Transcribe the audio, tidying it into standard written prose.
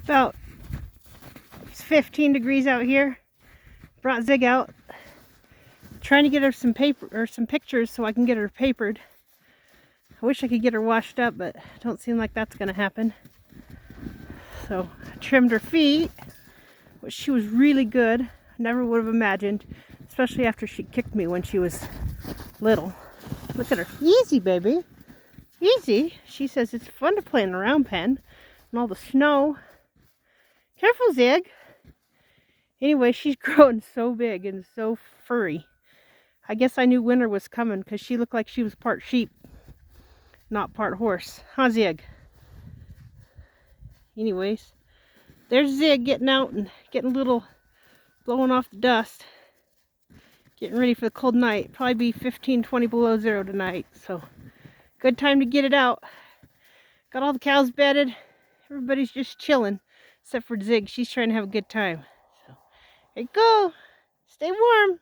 About 15 degrees out here. Brought Zig out. Trying to get her some paper or some pictures so I can get her papered. I wish I could get her washed up, but don't seem like that's gonna happen. So I trimmed her feet, which she was really good. Never would have imagined, especially after she kicked me when she was little. Look at her. Easy, baby. Easy. She says it's fun to play in a round pen and all the snow. Careful, Zig. Anyway, she's growing so big and so furry. I guess I knew winter was coming because she looked like she was part sheep, not part horse. Huh, Zig? Anyways, there's Zig getting out and getting a little, blowing off the dust. Getting ready for the cold night. Probably be 15, 20 below zero tonight. So, good time to get it out. Got all the cows bedded. Everybody's just chilling, except for Zig. She's trying to have a good time. So, here you go. Stay warm.